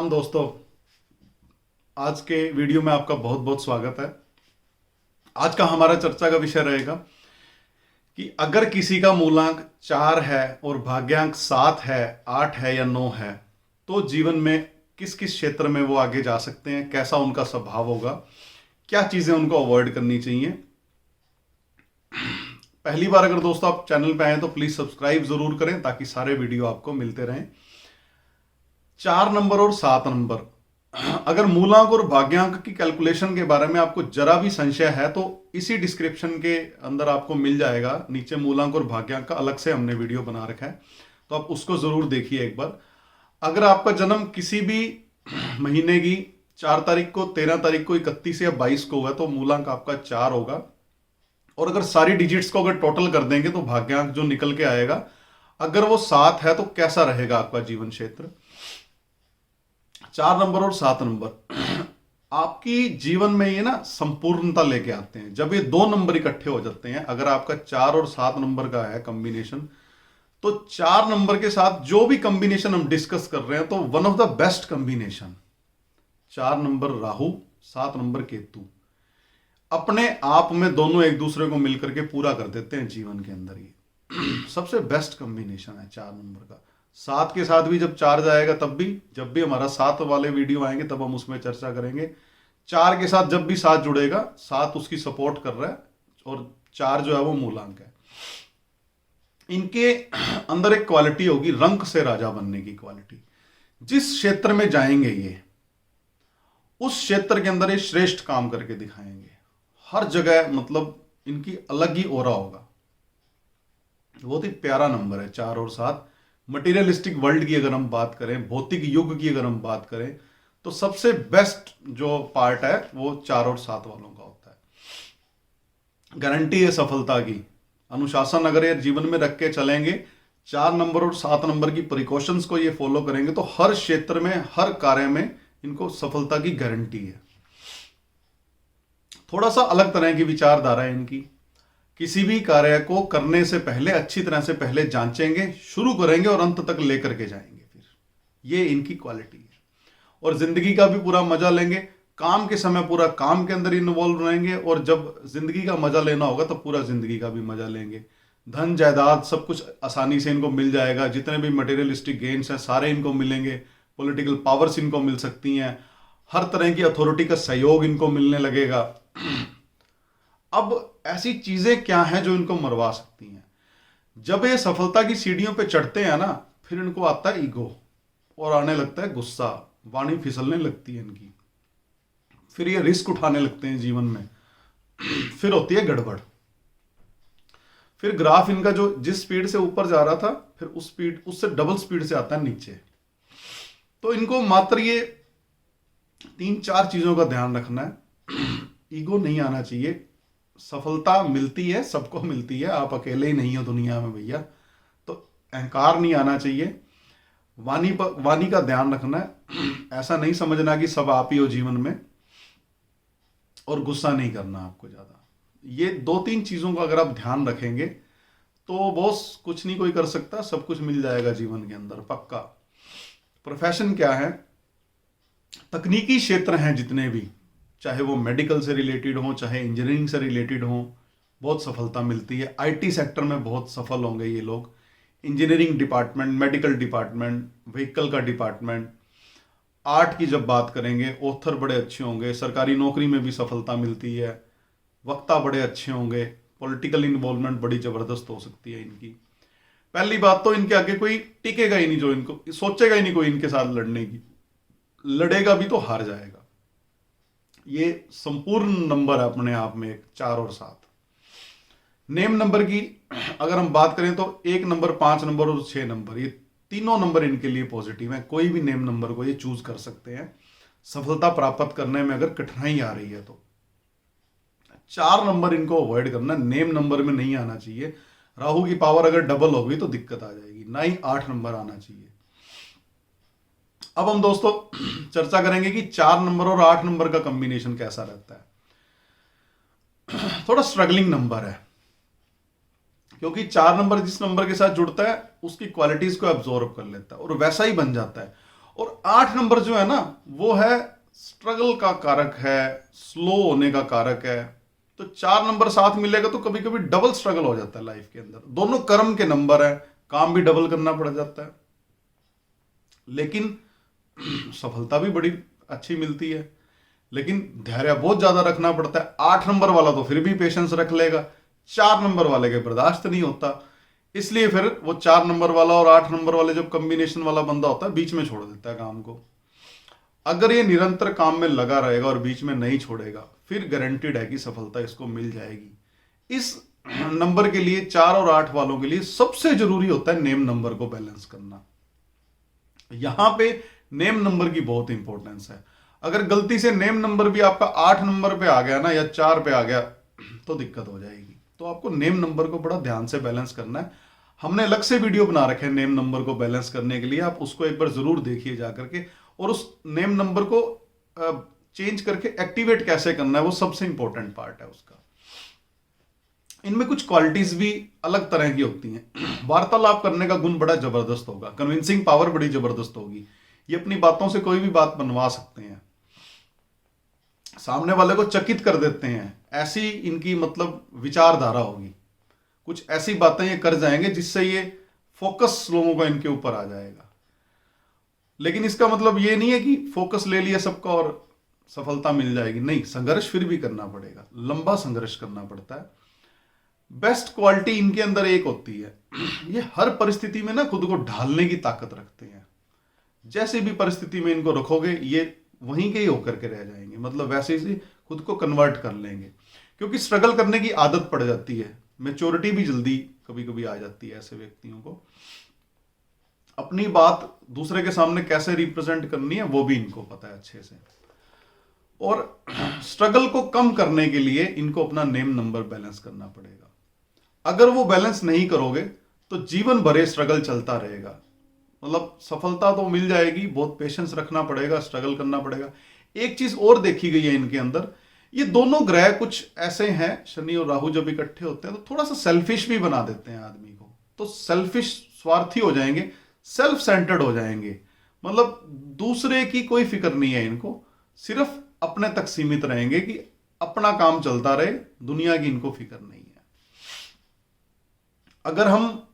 राम दोस्तों। आज के वीडियो में आपका बहुत बहुत स्वागत है। आज का हमारा चर्चा का विषय रहेगा कि अगर किसी का मूलांक 4 है और भाग्यांक 7 है, 8 है या 9 है तो जीवन में किस किस क्षेत्र में वो आगे जा सकते हैं, कैसा उनका स्वभाव होगा, क्या चीजें उनको अवॉइड करनी चाहिए। पहली बार अगर दोस्तों आप चैनल पे आए तो प्लीज सब्सक्राइब जरूर करें ताकि सारे वीडियो आपको मिलते रहें। 4 नंबर और 7 नंबर, अगर मूलांक और भाग्यांक की कैलकुलेशन के बारे में आपको जरा भी संशय है तो इसी डिस्क्रिप्शन के अंदर आपको मिल जाएगा। नीचे मूलांक और भाग्यांक का अलग से हमने वीडियो बना रखा है, तो आप उसको जरूर देखिए एक बार। अगर आपका जन्म किसी भी महीने की 4 तारीख को, 13 तारीख को, 31 या 22 को होगा तो मूलांक आपका 4 होगा। और अगर सारी डिजिट्स को अगर टोटल कर देंगे तो भाग्यांक जो निकल के आएगा, अगर वो 7 है तो कैसा रहेगा आपका जीवन क्षेत्र। 4 नंबर और 7 नंबर आपकी जीवन में ये ना संपूर्णता लेके आते हैं। जब ये 2 नंबर इकट्ठे हो जाते हैं, अगर आपका 4 और 7 नंबर का है कॉम्बिनेशन, तो 4 नंबर के साथ जो भी कॉम्बिनेशन हम डिस्कस कर रहे हैं तो one of the best combination. 4 number Rahu, 7 number Ketu, अपने आप में दोनों एक दूसरे को मिलकर के पूरा कर देते हैं जीवन के अंदर। ये सबसे बेस्ट कॉम्बिनेशन है 4 नंबर का। 7 के साथ भी जब 4 जाएगा तब भी, जब भी हमारा 7 वाले वीडियो आएंगे तब हम उसमें चर्चा करेंगे। 4 के साथ जब भी 7 जुड़ेगा, 7 उसकी सपोर्ट कर रहा है और 4 जो है वो मूलांक है। इनके अंदर एक क्वालिटी होगी रंक से राजा बनने की क्वालिटी। जिस क्षेत्र में जाएंगे ये, उस क्षेत्र के अंदर ये श्रेष्ठ काम करके दिखाएंगे हर जगह। मतलब इनकी अलग ही ओरा होगा। बहुत ही प्यारा नंबर है 4 और 7। मटीरियलिस्टिक वर्ल्ड की अगर हम बात करें, भौतिक युग की अगर हम बात करें, तो सबसे बेस्ट जो पार्ट है वो 4 और 7 वालों का होता है। गारंटी है सफलता की। अनुशासन अगर ये जीवन में रख के चलेंगे, 4 नंबर और 7 नंबर की प्रिकॉशंस को ये फॉलो करेंगे तो हर क्षेत्र में, हर कार्य में इनको सफलता की गारंटी है। थोड़ा सा अलग तरह की विचारधारा है इनकी। किसी भी कार्य को करने से पहले अच्छी तरह से पहले जांचेंगे, शुरू करेंगे और अंत तक लेकर के जाएंगे। फिर ये इनकी क्वालिटी है। और जिंदगी का भी पूरा मजा लेंगे। काम के समय पूरा काम के अंदर इन्वॉल्व रहेंगे और जब जिंदगी का मजा लेना होगा तो पूरा जिंदगी का भी मजा लेंगे। धन जायदाद सब कुछ आसानी से इनको मिल जाएगा। जितने भी मटेरियलिस्टिक गेन्स हैं सारे इनको मिलेंगे। पॉलिटिकल पावर्स इनको मिल सकती हैं। हर तरह की अथॉरिटी का सहयोग इनको मिलने लगेगा। अब ऐसी चीजें क्या हैं जो इनको मरवा सकती हैं। जब ये सफलता की सीढ़ियों पे चढ़ते हैं ना, फिर इनको आता है ईगो और आने लगता है गुस्सा, वाणी फिसलने लगती है इनकी। फिर ये रिस्क उठाने लगते हैं जीवन में। फिर होती है गड़बड़। फिर ग्राफ इनका जो जिस स्पीड से ऊपर जा रहा था, फिर उस स्पीड उससे डबल स्पीड से आता है नीचे। तो इनको मात्र ये 3-4 चीजों का ध्यान रखना है। ईगो नहीं आना चाहिए। सफलता मिलती है, सबको मिलती है, आप अकेले ही नहीं हो दुनिया में भैया। तो अहंकार नहीं आना चाहिए। वाणी का ध्यान रखना है। ऐसा नहीं समझना कि सब आप ही हो जीवन में। और गुस्सा नहीं करना आपको ज्यादा। ये 2-3 चीजों का अगर आप ध्यान रखेंगे तो बॉस कुछ नहीं कोई कर सकता, सब कुछ मिल जाएगा जीवन के अंदर पक्का। प्रोफेशन क्या है, तकनीकी क्षेत्र हैं जितने भी, चाहे वो मेडिकल से रिलेटेड हो, चाहे इंजीनियरिंग से रिलेटेड हो, बहुत सफलता मिलती है। आईटी सेक्टर में बहुत सफल होंगे ये लोग। Engineering department, medical department, vehicle का डिपार्टमेंट, आर्ट की जब बात करेंगे, ऑथर बड़े अच्छे होंगे। सरकारी नौकरी में भी सफलता मिलती है। वक्ता बड़े अच्छे होंगे। पॉलिटिकल इन्वॉल्वमेंट बड़ी जबरदस्त हो सकती है इनकी। पहली बात तो इनके आगे कोई टिकेगा ही नहीं, जो इनको सोचेगा ही नहीं कोई इनके साथ लड़ने की। लड़ेगा भी तो हार जाएगा। ये संपूर्ण नंबर है अपने आप में, 4 और 7। नेम नंबर की अगर हम बात करें तो 1 नंबर, 5 नंबर और 6 नंबर, ये तीनों नंबर इनके लिए पॉजिटिव है। कोई भी नेम नंबर को ये चूज कर सकते हैं सफलता प्राप्त करने में अगर कठिनाई आ रही है तो। 4 नंबर इनको अवॉइड करना, नेम नंबर में नहीं आना चाहिए। राहु की पावर अगर डबल होगी तो दिक्कत आ जाएगी। ना ही 8 नंबर आना चाहिए। अब हम दोस्तों चर्चा करेंगे कि 4 नंबर और 8 नंबर का कॉम्बिनेशन कैसा रहता है। थोड़ा स्ट्रगलिंग नंबर है, क्योंकि 4 नंबर जिस नंबर के साथ जुड़ता है उसकी क्वालिटीज को एब्जॉर्ब कर लेता है और वैसा ही बन जाता है। और 8 नंबर जो है ना, वो है स्ट्रगल का कारक है, स्लो होने का कारक है। तो 4 नंबर साथ मिलेगा तो कभी कभी डबल स्ट्रगल हो जाता है लाइफ के अंदर। दोनों कर्म के नंबर है, काम भी डबल करना पड़ जाता है, लेकिन सफलता भी बड़ी अच्छी मिलती है। लेकिन धैर्य बहुत ज्यादा रखना पड़ता है। 8 नंबर वाला तो फिर भी पेशेंस रख लेगा, 4 नंबर वाले के बर्दाश्त नहीं होता, इसलिए फिर वो 4 नंबर वाला और 8 नंबर वाले जो कॉम्बिनेशन वाला बंदा होता है बीच में छोड़ देता है काम को। अगर ये निरंतर काम में लगा रहेगा और बीच में नहीं छोड़ेगा, फिर गारंटीड है कि सफलता इसको मिल जाएगी। इस नंबर के लिए, 4 और 8 वालों के लिए सबसे जरूरी होता है नेम नंबर को बैलेंस करना। यहां पे नेम नंबर की बहुत इंपॉर्टेंस है। अगर गलती से नेम नंबर भी आपका 8 नंबर पे आ गया ना, या 4 पे आ गया, तो दिक्कत हो जाएगी। तो आपको नेम नंबर को बड़ा ध्यान से बैलेंस करना है। हमने अलग से वीडियो बना रखे हैं नेम नंबर को बैलेंस करने के लिए, आप उसको एक बार जरूर देखिए जाकर के। और उस नेम नंबर को चेंज करके एक्टिवेट कैसे करना है, वो सबसे इंपॉर्टेंट पार्ट है उसका। इनमें कुछ क्वालिटीज भी अलग तरह की होती हैं। वार्तालाप करने का गुण बड़ा जबरदस्त होगा, कन्विंसिंग पावर बड़ी जबरदस्त होगी। ये अपनी बातों से कोई भी बात बनवा सकते हैं, सामने वाले को चकित कर देते हैं। ऐसी इनकी मतलब विचारधारा होगी, कुछ ऐसी बातें ये कर जाएंगे जिससे ये फोकस लोगों का इनके ऊपर आ जाएगा। लेकिन इसका मतलब ये नहीं है कि फोकस ले लिया सबका और सफलता मिल जाएगी, नहीं, संघर्ष फिर भी करना पड़ेगा, लंबा संघर्ष करना पड़ता है। बेस्ट क्वालिटी इनके अंदर एक होती है, ये हर परिस्थिति में ना खुद को ढालने की ताकत रखते हैं। जैसे भी परिस्थिति में इनको रखोगे, ये वहीं के ही होकर के रह जाएंगे, मतलब वैसे ही खुद को कन्वर्ट कर लेंगे, क्योंकि स्ट्रगल करने की आदत पड़ जाती है। मैच्योरिटी भी जल्दी कभी कभी आ जाती है ऐसे व्यक्तियों को। अपनी बात दूसरे के सामने कैसे रिप्रेजेंट करनी है वो भी इनको पता है अच्छे से। और स्ट्रगल को कम करने के लिए इनको अपना नेम नंबर बैलेंस करना पड़ेगा। अगर वो बैलेंस नहीं करोगे तो जीवन भर स्ट्रगल चलता रहेगा। मतलब सफलता तो मिल जाएगी, बहुत पेशेंस रखना पड़ेगा, स्ट्रगल करना पड़ेगा। एक चीज और देखी गई है इनके अंदर, ये दोनों ग्रह कुछ ऐसे हैं, शनि और राहु जब इकट्ठे होते हैं तो थोड़ा सा सेल्फिश भी बना देते हैं आदमी को। तो सेल्फिश, स्वार्थी हो जाएंगे, सेल्फ सेंटर्ड हो जाएंगे। मतलब दूसरे की कोई फिक्र नहीं है इनको, सिर्फ अपने तक सीमित रहेंगे कि अपना काम चलता रहे, दुनिया की इनको फिक्र नहीं है। अगर हम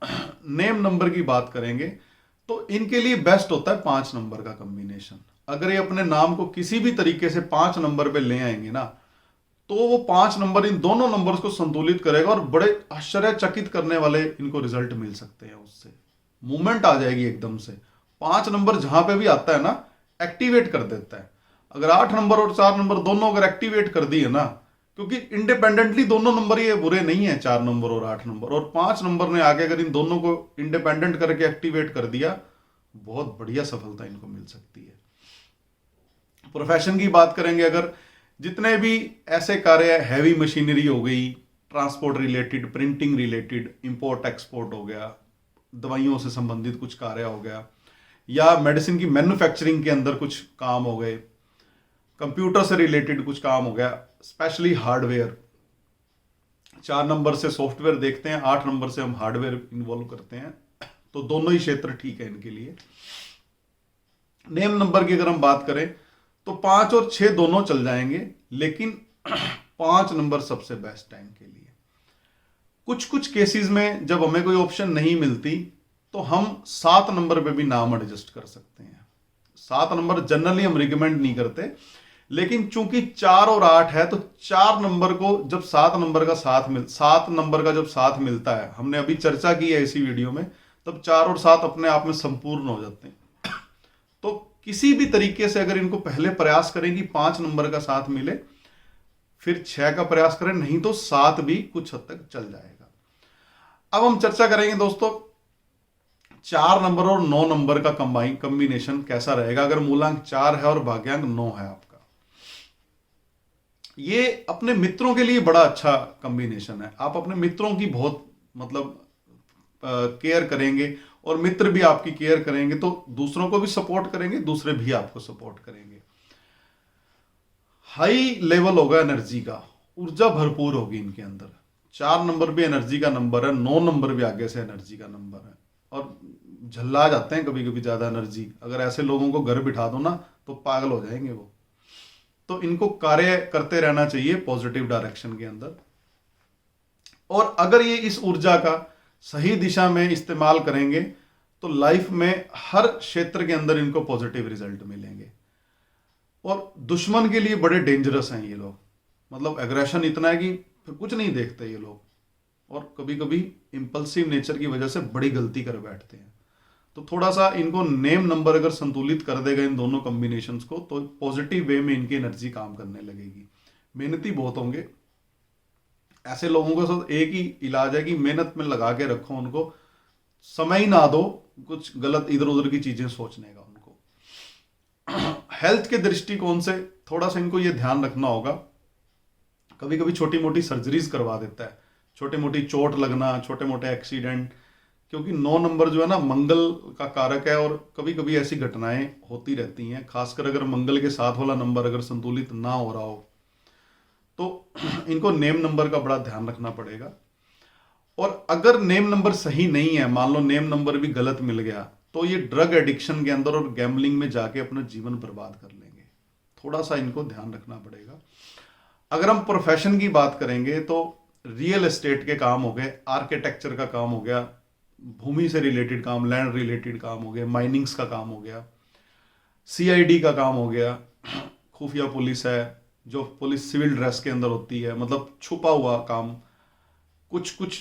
नेम नंबर की बात करेंगे तो इनके लिए बेस्ट होता है 5 नंबर का कॉम्बिनेशन। अगर ये अपने नाम को किसी भी तरीके से 5 नंबर पे ले आएंगे ना, तो वो 5 नंबर इन दोनों नंबर्स को संतुलित करेगा और बड़े आश्चर्यचकित करने वाले इनको रिजल्ट मिल सकते हैं। उससे मूवमेंट आ जाएगी एकदम से। 5 नंबर जहां पे भी आता है ना, एक्टिवेट कर देता है। अगर 8 नंबर और 4 नंबर दोनों अगर एक्टिवेट कर दिए ना, क्योंकि इंडिपेंडेंटली दोनों नंबर ये बुरे नहीं है, 4 नंबर और 8 नंबर, और 5 नंबर ने आगे अगर इन दोनों को इंडिपेंडेंट करके एक्टिवेट कर दिया, बहुत बढ़िया सफलता इनको मिल सकती है। प्रोफेशन की बात करेंगे अगर, जितने भी ऐसे कार्य, हैवी मशीनरी हो गई, transport related, printing related, import export हो गया, दवाइयों से संबंधित कुछ कार्य हो गया, या मेडिसिन की मैन्युफैक्चरिंग के अंदर कुछ काम हो गए, कंप्यूटर से रिलेटेड कुछ काम हो गया, स्पेशली हार्डवेयर। 4 नंबर से सॉफ्टवेयर देखते हैं, 8 नंबर से हम हार्डवेयर इन्वॉल्व करते हैं, तो दोनों ही क्षेत्र ठीक है इनके लिए। नेम नंबर की अगर हम बात करें तो 5 और 6 दोनों चल जाएंगे, लेकिन 5 नंबर सबसे बेस्ट है इनके लिए। कुछ कुछ केसेस में जब हमें कोई ऑप्शन नहीं मिलती तो हम 7 नंबर पे भी नाम एडजस्ट कर सकते हैं। 7 नंबर जनरली हम रिकमेंड नहीं करते, लेकिन चूंकि 4 और 8 है तो 4 नंबर को जब 7 नंबर का 7 नंबर का जब साथ मिलता है, हमने अभी चर्चा की है इसी वीडियो में, तब 4 और 7 अपने आप में संपूर्ण हो जाते हैं। तो किसी भी तरीके से अगर इनको पहले प्रयास करें कि 5 नंबर का साथ मिले, फिर 6 का प्रयास करें, नहीं तो 7 भी कुछ हद तक चल जाएगा। अब हम चर्चा करेंगे दोस्तों 4 नंबर और 9 नंबर का कॉम्बिनेशन कैसा रहेगा अगर मूलांक 4 है और भाग्यांक 9 है आपका। ये अपने मित्रों के लिए बड़ा अच्छा कॉम्बिनेशन है। आप अपने मित्रों की बहुत मतलब केयर करेंगे और मित्र भी आपकी केयर करेंगे, तो दूसरों को भी सपोर्ट करेंगे, दूसरे भी आपको सपोर्ट करेंगे। हाई लेवल होगा एनर्जी का, ऊर्जा भरपूर होगी इनके अंदर। 4 नंबर भी एनर्जी का नंबर है, 9 नंबर भी आगे से एनर्जी का नंबर है, और झल्ला जाते हैं कभी कभी ज़्यादा एनर्जी। अगर ऐसे लोगों को घर बिठा दो ना तो पागल हो जाएंगे वो। तो इनको कार्य करते रहना चाहिए पॉजिटिव डायरेक्शन के अंदर। और अगर ये इस ऊर्जा का सही दिशा में इस्तेमाल करेंगे तो लाइफ में हर क्षेत्र के अंदर इनको पॉजिटिव रिजल्ट मिलेंगे। और दुश्मन के लिए बड़े डेंजरस हैं ये लोग, मतलब एग्रेशन इतना है कि फिर कुछ नहीं देखते ये लोग, और कभी कभी इंपल्सिव नेचर की वजह से बड़ी गलती कर बैठते हैं। तो थोड़ा सा इनको नेम नंबर अगर संतुलित कर देगा इन दोनों कॉम्बिनेशंस को तो पॉजिटिव वे में इनकी एनर्जी काम करने लगेगी। मेहनती बहुत होंगे ऐसे लोगों के साथ। एक ही इलाज है कि मेहनत में लगा के रखो उनको, समय ही ना दो कुछ गलत इधर उधर की चीजें सोचने का उनको। हेल्थ के दृष्टिकोण से थोड़ा सा इनको ये ध्यान रखना होगा, कभी कभी छोटी मोटी सर्जरीज करवा देता है, छोटी मोटी चोट लगना, छोटे मोटे एक्सीडेंट, क्योंकि 9 नंबर जो है ना मंगल का कारक है और कभी कभी ऐसी घटनाएं होती रहती हैं। खासकर अगर मंगल के साथ वाला नंबर अगर संतुलित ना हो रहा हो तो इनको नेम नंबर का बड़ा ध्यान रखना पड़ेगा। और अगर नेम नंबर सही नहीं है, मान लो नेम नंबर भी गलत मिल गया, तो ये ड्रग एडिक्शन के अंदर और गैम्बलिंग में जाके अपना जीवन बर्बाद कर लेंगे। थोड़ा सा इनको ध्यान रखना पड़ेगा। अगर हम प्रोफेशन की बात करेंगे तो रियल एस्टेट के काम हो गए, आर्किटेक्चर का काम हो गया, भूमि से रिलेटेड काम, लैंड रिलेटेड काम हो गया, माइनिंग्स का काम हो गया, सीआईडी का काम हो गया, खुफिया पुलिस है जो पुलिस सिविल ड्रेस के अंदर होती है, मतलब छुपा हुआ काम। कुछ कुछ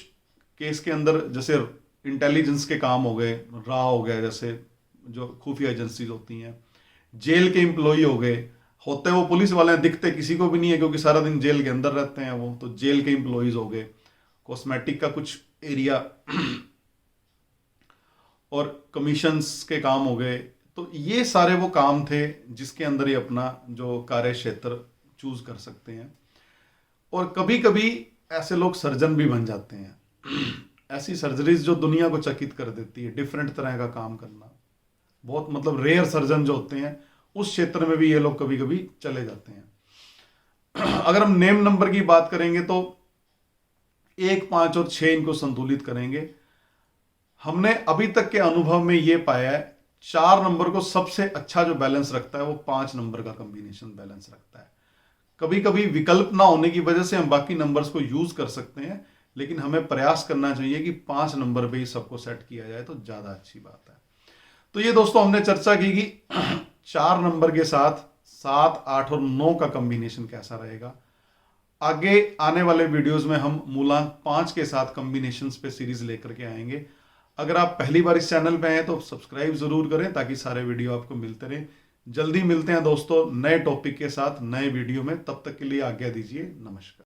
केस के अंदर जैसे इंटेलिजेंस के काम हो गए, रा हो गया, जैसे जो खुफिया एजेंसीज होती हैं, जेल के एम्प्लॉय हो गए, होते वो पुलिस वाले हैं, दिखते किसी को भी नहीं है क्योंकि सारा दिन जेल के अंदर रहते हैं वो, तो जेल के एम्प्लॉयज हो गए। कॉस्मेटिक का कुछ एरिया और कमीशंस के काम हो गए। तो ये सारे वो काम थे जिसके अंदर ये अपना जो कार्य क्षेत्र चूज कर सकते हैं। और कभी कभी ऐसे लोग सर्जन भी बन जाते हैं। ऐसी सर्जरीज जो दुनिया को चकित कर देती है, डिफरेंट तरह का काम करना, बहुत मतलब रेयर सर्जन जो होते हैं उस क्षेत्र में भी ये लोग कभी कभी चले जाते हैं। अगर हम नेम नंबर की बात करेंगे तो 1, 5 और 6 इनको संतुलित करेंगे। हमने अभी तक के अनुभव में ये पाया है 4 नंबर को सबसे अच्छा जो बैलेंस रखता है वो 5 नंबर का कॉम्बिनेशन बैलेंस रखता है। कभी कभी विकल्प ना होने की वजह से हम बाकी नंबर्स को यूज कर सकते हैं, लेकिन हमें प्रयास करना चाहिए कि 5 नंबर पे ही सबको सेट किया जाए तो ज्यादा अच्छी बात है। तो ये दोस्तों हमने चर्चा की कि 4 नंबर के साथ 7, 8 और 9 का कॉम्बिनेशन कैसा रहेगा। आगे आने वाले वीडियोस में हम मूलांक 5 के साथ कॉम्बिनेशंस पे सीरीज लेकर के आएंगे। अगर आप पहली बार इस चैनल पे हैं तो सब्सक्राइब जरूर करें ताकि सारे वीडियो आपको मिलते रहें। जल्दी मिलते हैं दोस्तों नए टॉपिक के साथ नए वीडियो में, तब तक के लिए आज्ञा दीजिए, नमस्कार।